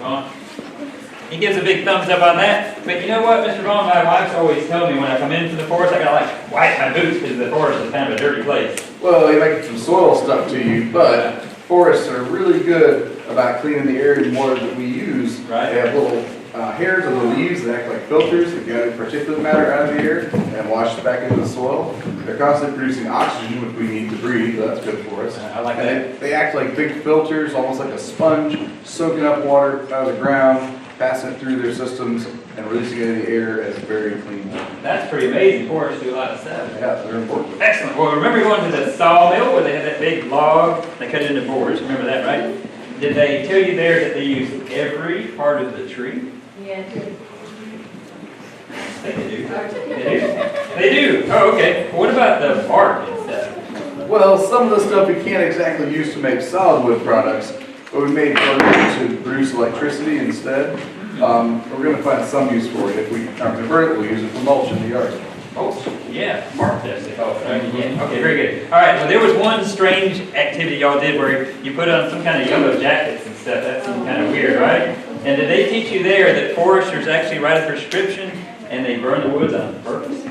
Vaughn. He gives a big thumbs up on that. But you know what, Mr. Vaughn, my wife's always telling me when I come into the forest, I gotta like wipe my boots because the forest is kind of a dirty place. Well, they make some soil stuff to you, but forests are really good about cleaning the air and water that we use. Right. They have little hairs on the leaves that act like filters that get particulate matter out of the air and wash it back into the soil. They're constantly producing oxygen, which we need to breathe, so that's good for us. I like And that. they act like big filters, almost like a sponge, soaking up water out of the ground, passing it through their systems, and releasing it into the air as very clean water. That's pretty amazing. Forests do a lot of stuff. Yeah, they're important. Excellent. Well, remember going to the sawmill where they had that big log? They cut it into boards. Remember that, right? Did they tell you there that they use every part of the tree? Yeah. I think they do. They do? They do. Oh, okay. Well, what about the bark and stuff? Well, some of the stuff we can't exactly use to make solid wood products, but we made it to produce electricity instead. We're going to find some use for it. If we convert it, we'll use it for mulch in the yard. Oh, yeah, bark test they call it, right? Yeah. Okay, very good. All right, well, there was one strange activity y'all did where you put on some kind of yellow jackets and stuff. That seemed kind of weird, right? And did they teach you there that foresters actually write a prescription and they burn the woods on purpose?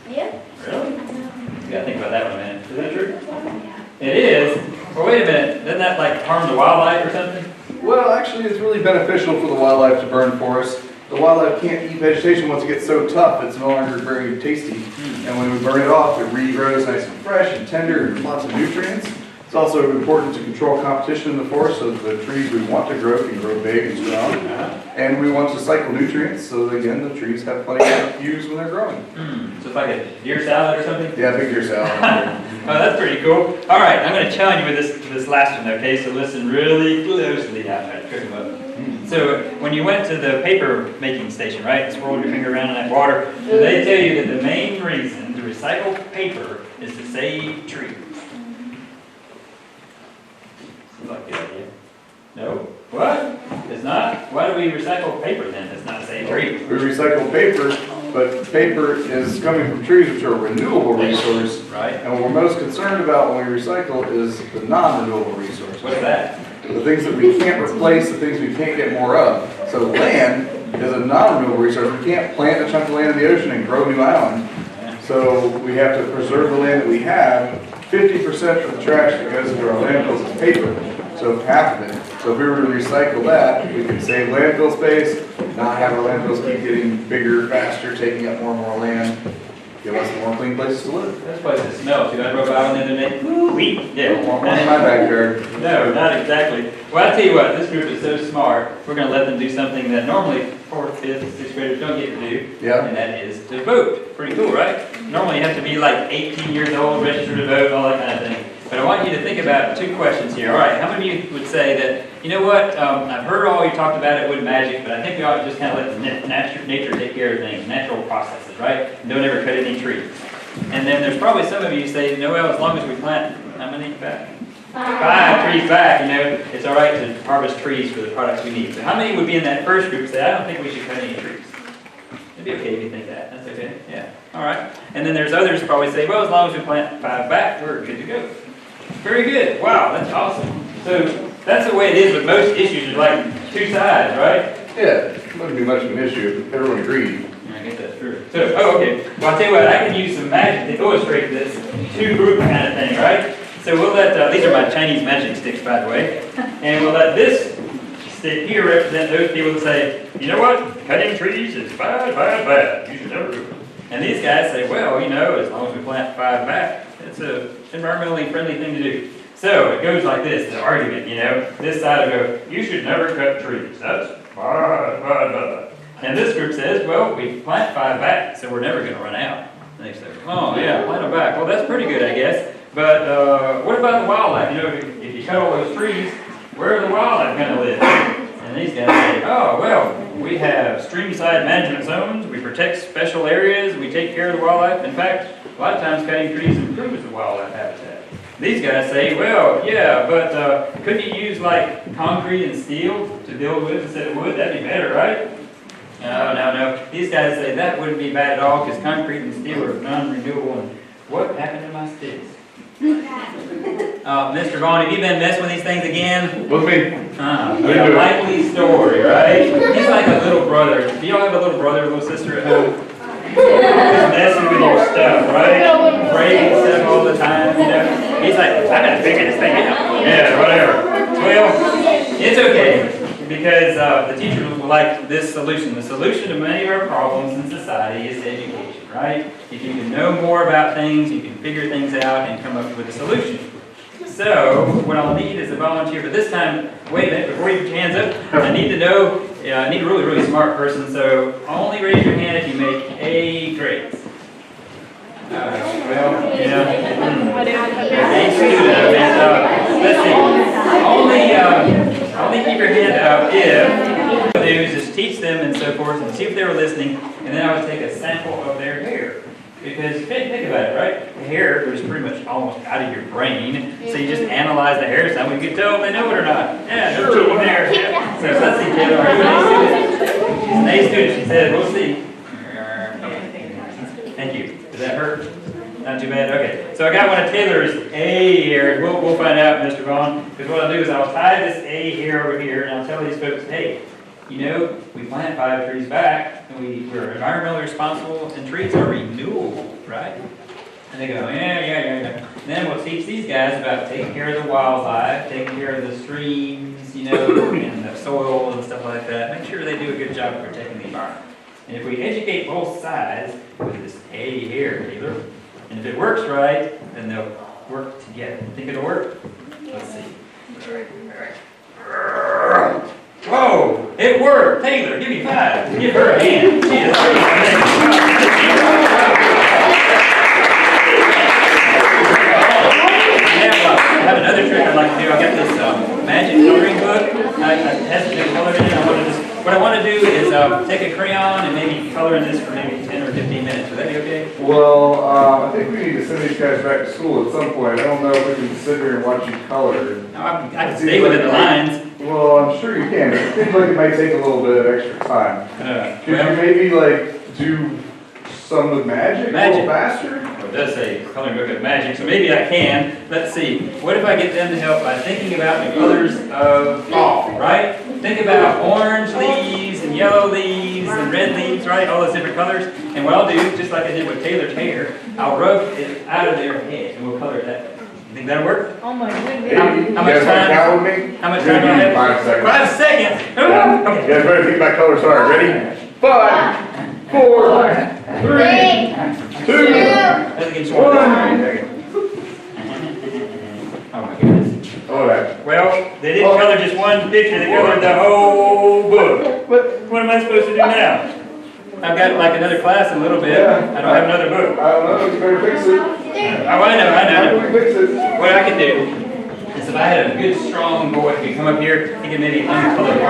Yeah. Really? You gotta think about that one, man. Is that true? It is? Well, wait a minute. Doesn't that like harm the wildlife or something? Well, actually, it's really beneficial for the wildlife to burn forests. The wildlife can't eat vegetation once it gets so tough, it's no longer very tasty. And when we burn it off, it regrows nice and fresh and tender and lots of nutrients. It's also important to control competition in the forest so that the trees we want to grow can grow big and strong. And we want to cycle nutrients so that, again, the trees have plenty to use when they're growing. So it's like a deer salad or something? Yeah, big deer salad. Oh, that's pretty cool. All right, I'm going to challenge you with this last one, okay? So listen really closely. I'll try to trick them up. So when you went to the paper making station, right, swirled your finger around in that water, did they tell you that the main reason to recycle paper is to save trees? Seems like a good idea. No? What? It's not? Why do we recycle paper then? It's not save trees. We recycle paper, but paper is coming from trees, which are a renewable resource. Right? And what we're most concerned about when we recycle is the non-renewable resource. What's that? The things that we can't replace, the things we can't get more of. So land is a non-renewable resource. We can't plant a chunk of land in the ocean and grow a new island. So we have to preserve the land that we have. 50% of the trash that goes into our landfills is paper, so half of it. So if we were to recycle that, we could save landfill space, not have our landfills keep getting bigger, faster, taking up more and more land, give us more clean places to live. This place that smells. You know, I drove out on the other day. Wheat. Yeah. More in my backyard. No, not exactly. Well, I tell you what, this group is so smart. We're going to let them do something that normally 4th, 5th, 6th graders don't get to do. Yeah. And that is to vote. Pretty cool, right? Normally you have to be like 18 years old, registered to vote, all that kind of thing. But I want you to think about 2 questions here. All right, how many of you would say that, you know what, I've heard all you talked about it with magic, but I think we ought to just kind of let nature take care of things, natural processes, right? And don't ever cut any trees. And then there's probably some of you who say, no, well, as long as we plant, how many back? 5 trees back, you know, it's all right to harvest trees for the products we need. So how many would be in that first group say, I don't think we should cut any trees? It'd be okay if you think that. That's okay. Yeah. All right. And then there's others who probably say, well, as long as we plant 5 back, we're good to go. Very good. Wow, that's awesome. So that's the way it is with most issues. There's like 2 sides, right? Yeah, it wouldn't be much of an issue if everyone agreed. I guess that's true. So, okay. Well, I'll tell you what, I can use some magic to illustrate this 2-group kind of thing, right? So we'll let, these are my Chinese magic sticks, by the way, and we'll let this stick here represent those people that say, you know what, cutting trees is bad, bad, bad. You should never do it. And these guys say, well, you know, as long as we plant 5 back, it's an environmentally friendly thing to do. So it goes like this, the argument, you know. This side will go, you should never cut trees. That's bad, bad, bad. And this group says, well, we plant 5 back, so we're never going to run out. And they say, oh, yeah, plant them back. Well, that's pretty good, I guess. But what about the wildlife? You know, if you cut all those trees, where are the wildlife going to live? And these guys say, oh, well, we have streamside management zones. We protect special areas. We take care of the wildlife. In fact, a lot of times cutting trees improves the wildlife habitat. These guys say, well, yeah, but couldn't you use like concrete and steel to build with instead of wood? That'd be better, right? No. These guys say that wouldn't be bad at all because concrete and steel are non-renewable. And what happened to my sticks? Mr. Vaughn, have you been messing with these things again? With me? Yeah, likely story, right? He's like a little brother. Do y'all have a little brother, little sister at home? Just messing with your stuff, right? Breaking stuff all the time, you know? He's like, I gotta figure this thing out. Yeah, whatever. Well, it's okay, because the teacher will like this solution. The solution to many of our problems in society is education, right? If you can know more about things, you can figure things out and come up with a solution. So, what I'll need is a volunteer, but this time, wait a minute, before you put your hands up, I need to know, I need a really, really smart person, so only raise your hand if you make A grades. Well, you know, A student, let's see, only keep your hand up if, what I do is just teach them and so forth, and see if they were listening, and then I would take a sample of their hair. Because think about it, right? The hair goes pretty much almost out of your brain, so you just analyze the hair sound. You can tell if they know it or not. Yeah, no cheating there. Yeah. So let's see, Taylor, are you an A student? She's an A student. She said, we'll see. Okay. Thank you. Does that hurt? Not too bad. Okay. So I got one of Taylor's A here. We'll find out, Mr. Vaughn. Because what I'll do is I'll tie this A here over here, and I'll tell these folks, hey, you know, we plant 5 trees back, and we're environmentally responsible, and trees are renewable, right? And they go, yeah. And then we'll teach these guys about taking care of the wildlife, taking care of the streams, you know, and the soil and stuff like that. Make sure they do a good job of protecting the environment. And if we educate both sides with this A here, Taylor, and if it works right, then they'll work together. Think it'll work? Let's see. All right. Whoa, it worked. Taylor, give me 5. Give her a hand. She is I have another trick I'd like to do. I got this magic coloring book. I tested the color in it. What I want to do is take a crayon and maybe color in this for maybe 10 or 15 minutes. Would that be okay? Well, I think we need to send these guys back to school at some point. I don't know if we can sit here and watch you color. No, I can stay within the lines. Well, I'm sure you can. It seems like it might take a little bit of extra time. Could you maybe like do some with magic a little faster? Well, it does say coloring book of magic, so maybe I can. Let's see. What if I get them to help by thinking about the colors of fall, right? Think about orange leaves and yellow leaves and red leaves, right? All those different colors. And what I'll do, just like I did with Taylor's hair, I'll rub it out of their head and we'll color it that way. You think that'll work? Oh my goodness. How much time? With me? How much time do I have? 5 seconds. 5 seconds? Yeah. Okay. You guys better think about colors hard. Ready? 5, 4, 3, 2, Let's get started. Oh my goodness. Okay. Well, they didn't color just one picture, they colored the whole book. What am I supposed to do now? I've got like another class in a little bit. Yeah. I don't have another book. I don't know. You better fix it. Oh, I know. Fix it. What I can do is if I had a good, strong boy who could come up here, he could maybe uncolor it.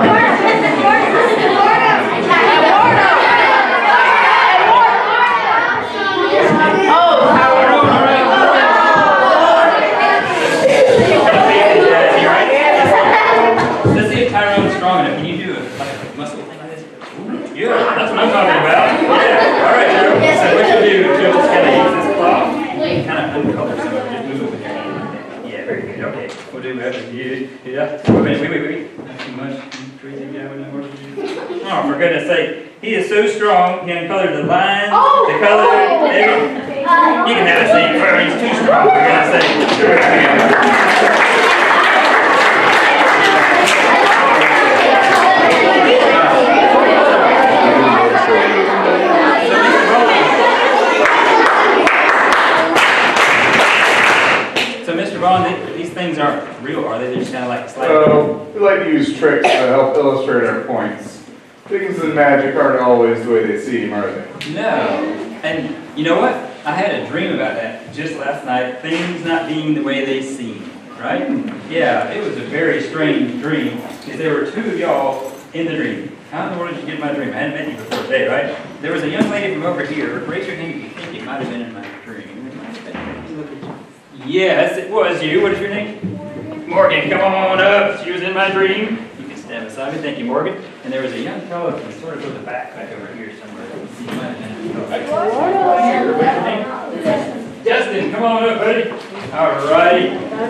Let's see if Tyrone's strong enough. Can you do a muscle thing like this? Yeah, that's what I'm talking about. Yeah. All right, Joe. So what you'll do is you'll just kind of use this cloth and kind of uncolor some of it. Just move it with your hand like that. Yeah, very good. Okay. We'll do that. Yeah. Wait. Not too much. Crazy guy with no work to do. Oh, for goodness sake. He is so strong, he uncolored the lines, the color, everything. You can have a seat. Well, he's too strong, for goodness sake. So, Mr. Vaughn, these things aren't real, are they? They're just kind of like sliding. We like to use tricks to help illustrate our points. Things in magic aren't always the way they seem, are they? No. And you know what? I had a dream about that just last night. Things not being the way they seem, right? Yeah, it was a very strange dream because there were 2 of y'all in the dream. How in the world did you get in my dream? I hadn't met you before today, right? There was a young lady from over here. Raise your hand if you think it might have been in my dream. Yes, it was you. What is your name? Morgan, come on up. She was in my dream. You can stand beside me. Thank you, Morgan. And there was a young fellow who sort of the back over here somewhere. Right here. What's your name? Justin, come on up, buddy. All right,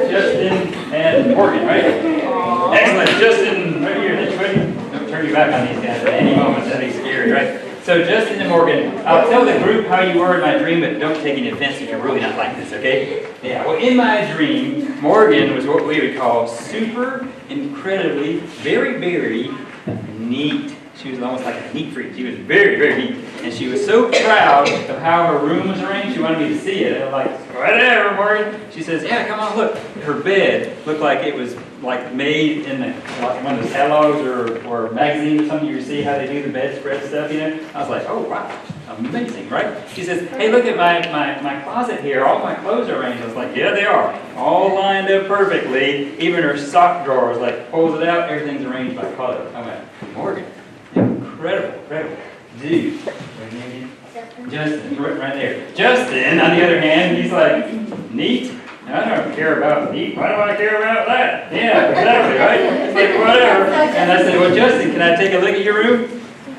Justin and Morgan, right? Excellent, Justin, right here, don't turn your back on these guys at any moment, that'd be scary, right? So Justin and Morgan, I'll tell the group how you were in my dream, but don't take any offense if you're really not like this, okay? Yeah, well, in my dream, Morgan was what we would call super, incredibly, very, very neat. She was almost like a neat freak. She was very, very neat. And she was so proud of how her room was arranged, she wanted me to see it. And I'm like, whatever, Morgan. She says, yeah, come on, look. Her bed looked like it was like made in like one of those catalogs or magazines or something. You see how they do the bedspread stuff, you know? I was like, oh, wow, amazing, right? She says, hey, look at my closet here. All my clothes are arranged. I was like, yeah, they are. All lined up perfectly. Even her sock drawers, like, pulls it out. Everything's arranged by color. I went, Morgan. Incredible, incredible. Dude. Justin, right there. Justin, on the other hand, he's like, neat? I don't care about neat. Why do I care about that? Yeah, exactly, right? It's like, whatever. And I said, well, Justin, can I take a look at your room?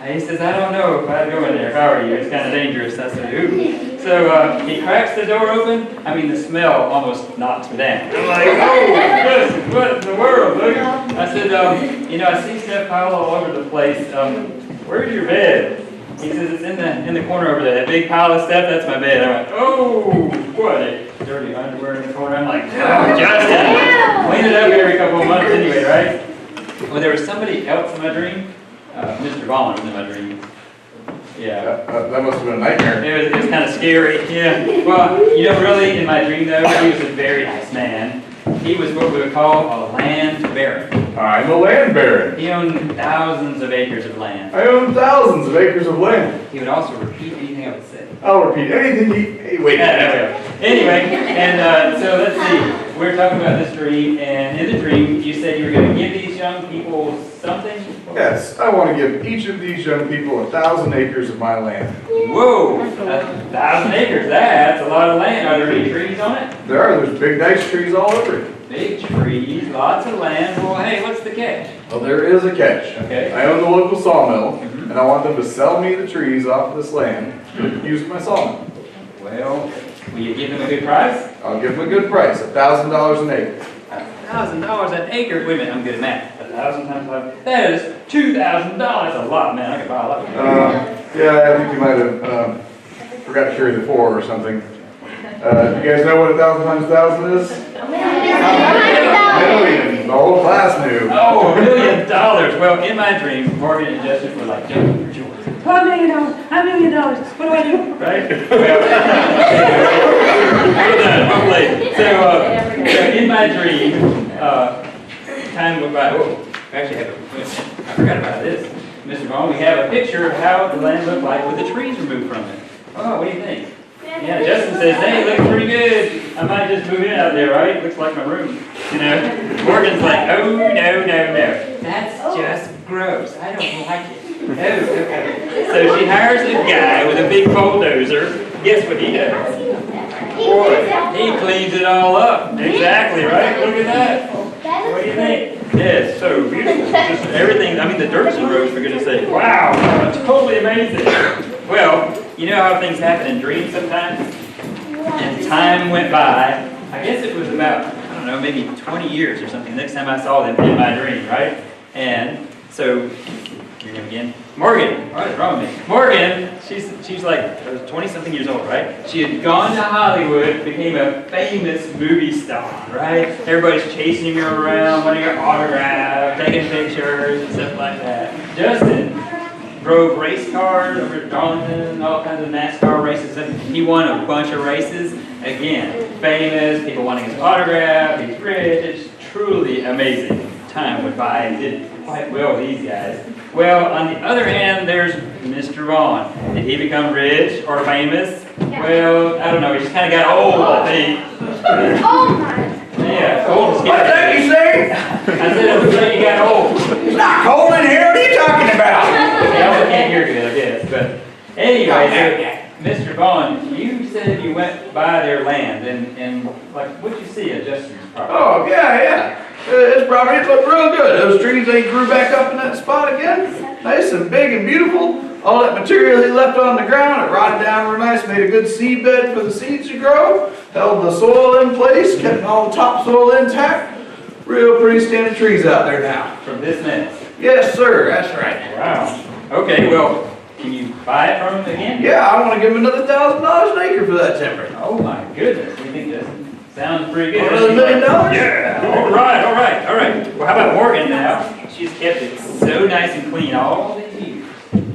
And he says, I don't know if I'd go in there. If I were you, it's kind of dangerous. I said, ooh. So he cracks the door open. I mean, the smell almost knocks me down. I'm like, oh, Justin, what in the world, dude? I said, you know, I see stuff piled all over the place. Where's your bed? He says, it's in the corner over there. That big pile of stuff, that's my bed. I went, oh, what? Dirty underwear in the corner. I'm like, oh, Justin. Clean it up every couple of months anyway, right? Well, there was somebody else in my dream. Mr. Vaughn was in my dream. Yeah. That must have been a nightmare. It was kind of scary, yeah. Well, you know, really, in my dream, though, he was a very nice man. He was what we would call a land baron. I'm a land baron. He owned thousands of acres of land. I own thousands of acres of land. He would also repeat anything I would say. I'll repeat anything hey, wait. Anyway, and so let's see. We're talking about this dream, and in the dream, you said you were going to give these young people something? Yes, I want to give each of these young people 1,000 acres of my land. Whoa, 1,000 acres, that's a lot of land. Are there any trees on it? There's big nice trees all over it. Big trees, lots of land. Well, hey, what's the catch? Well, there is a catch. Okay. I own the local sawmill, and I want them to sell me the trees off of this land to use my sawmill. Well, will you give them a good price? I'll give them a good price, $1,000 an acre. $1,000 an acre? Wait a minute, I'm good at math. 1,000 times 5. That is $2,000. A lot, man. I could buy a lot. Yeah, I think you might have forgot to carry the 4 or something. You guys know what 1,000 times 1,000 is? Million. The whole class knew. Oh, $1 million. Well, in my dream, Morgan and Justin were like jumping for joy. $1 million. $1 million. What do I do? Right? Well, so in my dream, time went by. Oh, we actually have I forgot about this. Mr. Vaughn, we have a picture of how the land looked like with the trees removed from it. Oh, what do you think? Yeah, Justin says, hey, it looks pretty good. I might just move in out there, right? Looks like my room. You know? Morgan's like, oh, no. That's just gross. I don't like it. Oh, okay. So she hires a guy with a big bulldozer. Guess what he does? Boy, he cleans it all up. Exactly, right? Look at that. What do you think? Yeah, so beautiful. Just everything, I mean, the dirt's in rows, for goodness sake. Wow, totally amazing. Well, you know how things happen in dreams sometimes? And time went by. I guess it was about, I don't know, maybe 20 years or something. Next time I saw them in my dream, right? And so, your name again? Morgan. What is wrong with me? Morgan, she's like 20-something years old, right? She had gone to Hollywood, became a famous movie star, right? Everybody's chasing her around, wanting her autograph, taking pictures and stuff like that. Justin drove race cars over to Darlington, all kinds of NASCAR races. He won a bunch of races. Again, famous, people wanting his autograph, he's rich. It's truly amazing. Time went by and did quite well with these guys. Well, on the other hand, there's Mr. Vaughn. Did he become rich or famous? Yeah. Well, I don't know. He just kind of got old, I think. Oh my! Yeah, old and What's scary. that you say? I said it looks like you got old. It's not cold in here. What are you talking about? Yeah, I can't hear good, I guess. But anyway, so, Mr. Vaughn, you said you went by their land, and like, what'd you see at Justin's property? Oh, yeah. His property looked real good. Those trees, they grew back up in that spot again. Nice and big and beautiful. all that material he left on the ground, it rotted down real nice, made a good seed bed for the seeds to grow, held the soil in place, kept all the topsoil intact. Real pretty standing trees out there now. From this mess. Yes, sir, that's right. Wow. Okay, well, can you buy it from him again? Yeah, I want to give him another $1,000 an acre for that timber. Oh my goodness, we think this sounds pretty good. Another $1 million? Yeah, all right, all right, all right. Well, how about Morgan now? She's kept it so nice and clean all these years.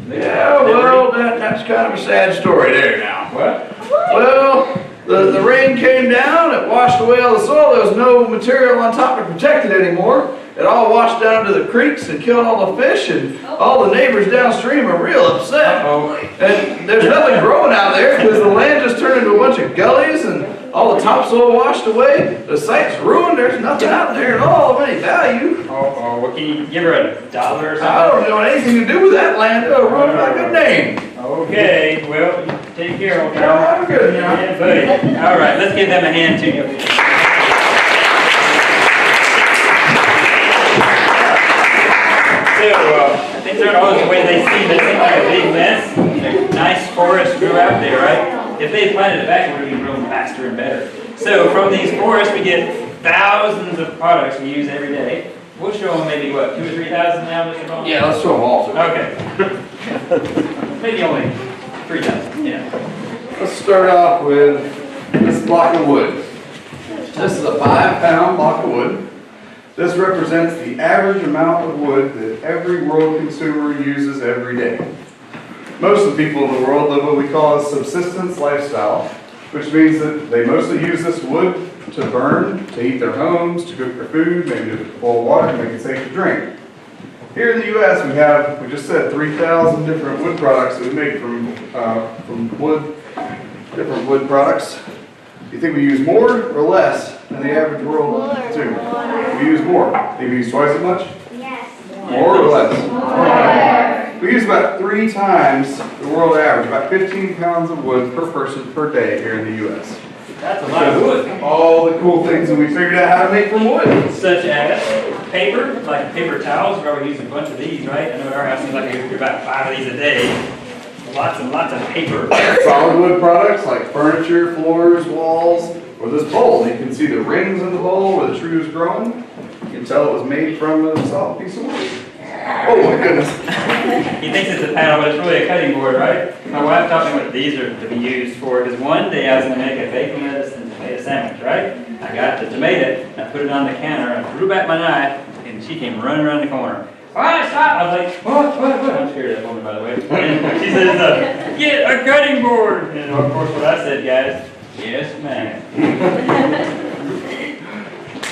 Yeah, well, that's kind of a sad story there now. What? Well, the rain came down, it washed away all the soil, there was no material on top to protect it anymore. It all washed down to the creeks and killed all the fish, and all the neighbors downstream are real upset. Uh-oh. And there's nothing growing out there because the land just turned into a bunch of gullies and all the topsoil washed away. The site's ruined, there's nothing out there at all of any value. Oh, well, can you give her $1 or something? I don't want anything to do with that land, it'll ruin my good name. Okay, well, you take care, old Yeah, pal. I'm good now. Yeah, buddy. All right, let's give them a hand too. So, things aren't always the way they seem. They seem like a big mess. A nice forest grew out there, right? If they planted it back, it would have grown faster and better. So, from these forests, we get thousands of products we use every day. We'll show them maybe, what, 2,000 or 3,000 now, Mr. Bond? Yeah, let's show them all. Okay. Maybe only 3,000, yeah. Let's start off with this block of wood. This is a 5-pound block of wood. This represents the average amount of wood that every world consumer uses every day. Most of the people in the world live what we call a subsistence lifestyle, which means that they mostly use this wood to burn, to heat their homes, to cook their food, maybe to boil water, to make it safe to drink. Here in the U.S., we just said 3,000 different wood products that we make from wood, different wood products. Do you think we use more or less than the average world consumer? We use more. Think we use twice as much? Yes. More or less? We use about 3 times the world average, about 15 pounds of wood per person per day here in the U.S. That's a lot of wood. All the cool things that we figured out how to make from wood. Such as paper, like paper towels. We already use a bunch of these, right? I know at our house, seems like we do about 5 of these a day. Lots and lots of paper. Solid wood products like furniture, floors, walls, or this bowl. You can see the rings in the bowl where the tree was growing. You can tell it was made from a solid piece of wood. Oh my goodness. He thinks it's a panel, but it's really a cutting board, right? My wife taught me what these are to be used for, because one day I was going to make a bacon lettuce and tomato sandwich, right? I got the tomato, and I put it on the counter, and threw back my knife, and she came running around the corner. All right, stop! I was like, what? I'm scared of that woman, by the way. And she says, get a cutting board! And of course, what I said, guys, yes, ma'am.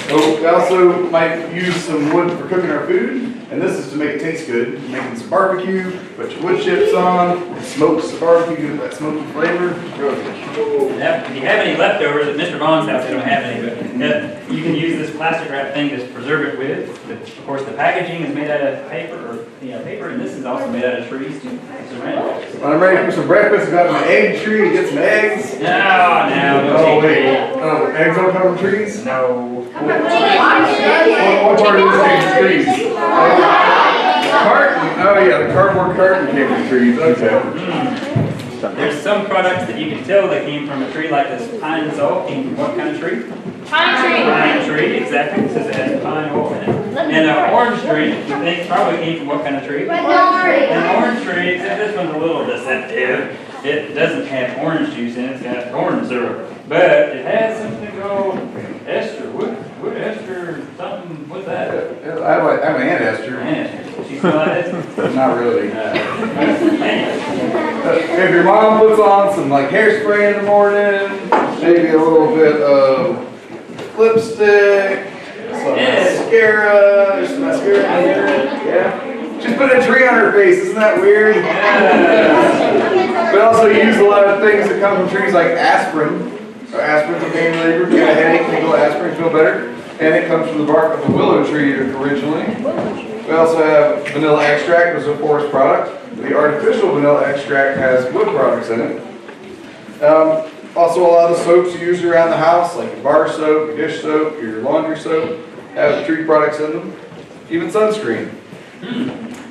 So we also might use some wood for cooking our food, and this is to make it taste good. Making some barbecue, put your wood chips on, smokes the barbecue, get that smoky flavor. If you have any leftovers at Mr. Vaughn's house, they don't have any, but you can use this plastic wrap thing to preserve it with. Of course, the packaging is made out of paper, and this is also made out of trees to surround it. When I'm ready for some breakfast, I got my egg tree, get some eggs. No, Oh wait, eggs don't come from trees? No. What part of this came from trees? Carton, oh yeah, the cardboard carton came from trees, okay. There's some products that you can tell they came from a tree, like this pine salt came from what kind of tree? Pine tree, exactly. It says it has pine oil in it. And an orange tree, you think probably came from what kind of tree? An orange tree, except this one's a little deceptive. It doesn't have orange juice in it, it's got corn syrup. But it has something called ester. What ester, something, what's that? I have an Aunt Esther. Ester. She smell like this? Not really. If your mom puts on some like hairspray in the morning, maybe a little bit of lipstick, some mascara, there's some mascara in here. Yeah. She's put a tree on her face, isn't that weird? We also use a lot of things that come from trees like aspirin. So aspirin's a pain reliever. If you got a headache, take a little aspirin, feel better. And it comes from the bark of the willow tree originally. We also have vanilla extract, which is a forest product. The artificial vanilla extract has wood products in it. Also, a lot of the soaps you use around the house, like your bar soap, your dish soap, your laundry soap, have tree products in them. Even sunscreen.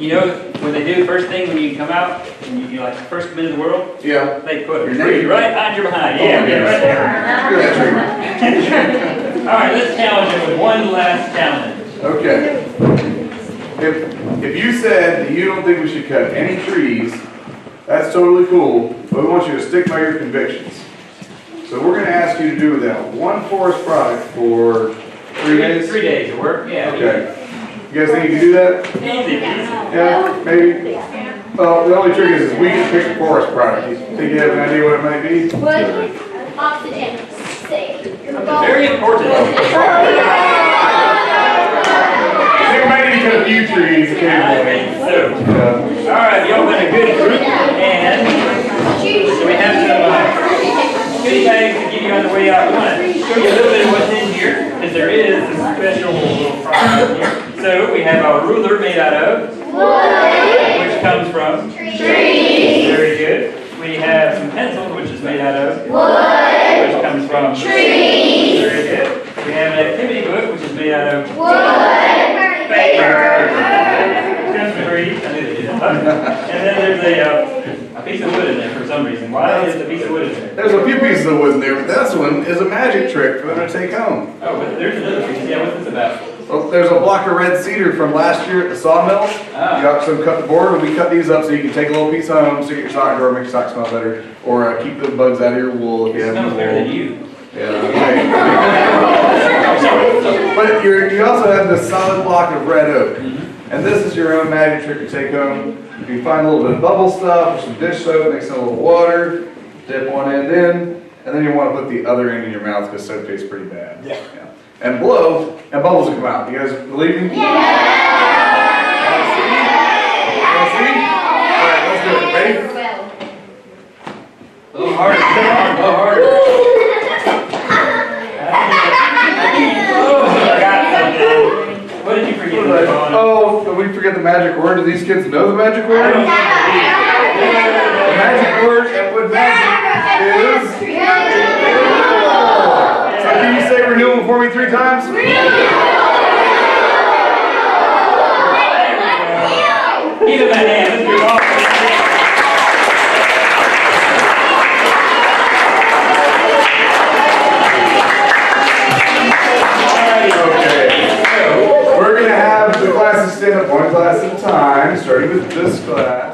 You know, what they do first thing when you come out, and you like first come into the world, Yeah. they put a Your tree name. right on your behind. Yeah, yeah, right there. Look at that All right, let's challenge it with one last challenge. tree. Okay. If you said that you don't think we should cut any trees, that's totally cool, but we want you to stick by your convictions. So we're gonna ask you to do that one forest product for 3 days? 3 days of work, yeah. Okay. You guys think you can do that? Easy, easy. Yeah, maybe? Well, the only trick is we can pick a forest product. You think you have an idea what it might be? What is oxygen? Say. Very important. I think we might need to cut a few trees I occasionally. think so. Yeah. All right, y'all been a good group, and so we have some goodie bags to give you on the way out. We want to show you a little bit of what's in here, because there is a special little prize in here. So we have a ruler made out of wood, which comes from trees. Very good. We have some pencils, which is made out of wood, which comes from trees. Very good. We have an activity book, which is made out of paper. Comes from trees. I knew they did that. And then there's a piece of wood in there for some reason. Why is the piece of wood in there? There's a few pieces of wood in there, but this one is a magic trick for them to take home. Oh, but there's another piece. Yeah, what's this about? Well, there's a block of red cedar from last year at the sawmill. Ah. You got some cut the board, and we cut these up so you can take a little piece home, stick it in your sock drawer, make your socks smell better, or keep the bugs out of your wool if you It have smells any better than wool. you. Yeah, okay. But you also have this solid block of red oak. And this is your own magic trick to take home. You find a little bit of bubble stuff or some dish soap, mix in a little water, dip one end in, and then you want to put the other end in your mouth because soap tastes pretty bad. Yeah. And blow, and bubbles will come out. You guys believe me? Yeah! Wanna see? All right, let's do it. Ready? A little harder. Come on, a little harder. Oh, I forgot something. What did you forget? Oh, did we forget the magic word? Do these kids know the magic I word? don't The magic word at Wood Magic is... So can you say renewal for me 3 times? Give him a hand. Let's do it all. Okay. We're going to have the classes stand up one class at a time, starting with this class.